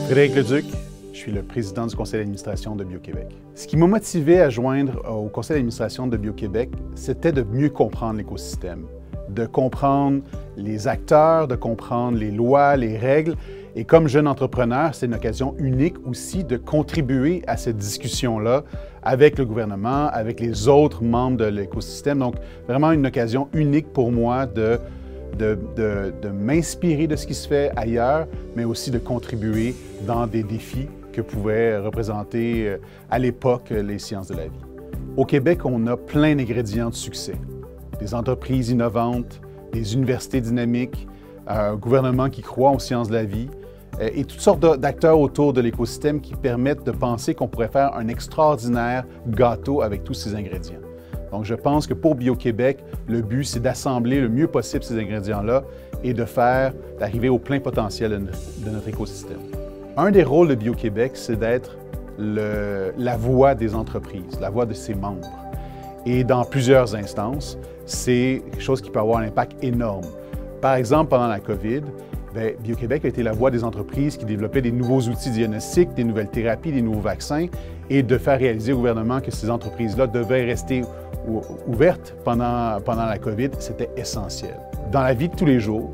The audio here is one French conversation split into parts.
Frédéric Leduc, je suis le président du conseil d'administration de Bio-Québec. Ce qui m'a motivé à joindre au conseil d'administration de Bio-Québec, c'était de mieux comprendre l'écosystème, de comprendre les acteurs, de comprendre les lois, les règles. Et comme jeune entrepreneur, c'est une occasion unique aussi de contribuer à cette discussion-là avec le gouvernement, avec les autres membres de l'écosystème. Donc, vraiment une occasion unique pour moi de m'inspirer de ce qui se fait ailleurs, mais aussi de contribuer dans des défis que pouvaient représenter à l'époque les sciences de la vie. Au Québec, on a plein d'ingrédients de succès. Des entreprises innovantes, des universités dynamiques, un gouvernement qui croit aux sciences de la vie et toutes sortes d'acteurs autour de l'écosystème qui permettent de penser qu'on pourrait faire un extraordinaire gâteau avec tous ces ingrédients. Donc, je pense que pour Bio-Québec, le but, c'est d'assembler le mieux possible ces ingrédients-là et d'arriver au plein potentiel de notre écosystème. Un des rôles de Bio-Québec, c'est d'être la voix des entreprises, la voix de ses membres. Et dans plusieurs instances, c'est quelque chose qui peut avoir un impact énorme. Par exemple, pendant la COVID, Bio-Québec a été la voix des entreprises qui développaient des nouveaux outils diagnostiques, des nouvelles thérapies, des nouveaux vaccins, et de faire réaliser au gouvernement que ces entreprises-là devaient rester ouvertes pendant la COVID, c'était essentiel. Dans la vie de tous les jours,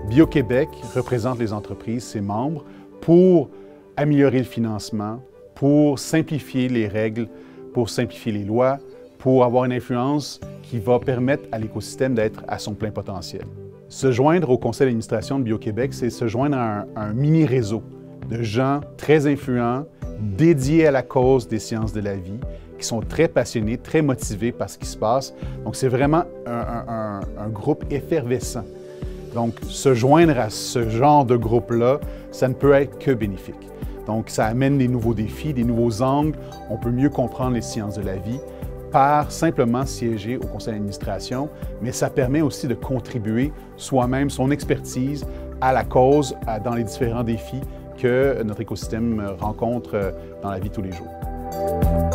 Bio-Québec représente les entreprises, ses membres, pour améliorer le financement, pour simplifier les règles, pour simplifier les lois, pour avoir une influence qui va permettre à l'écosystème d'être à son plein potentiel. Se joindre au conseil d'administration de Bio-Québec, c'est se joindre à un mini-réseau de gens très influents, dédiés à la cause des sciences de la vie, qui sont très passionnés, très motivés par ce qui se passe. Donc, c'est vraiment un groupe effervescent. Donc, se joindre à ce genre de groupe-là, ça ne peut être que bénéfique. Donc, ça amène des nouveaux défis, des nouveaux angles. On peut mieux comprendre les sciences de la vie par simplement siéger au conseil d'administration, mais ça permet aussi de contribuer soi-même, son expertise à la cause, dans les différents défis que notre écosystème rencontre dans la vie de tous les jours.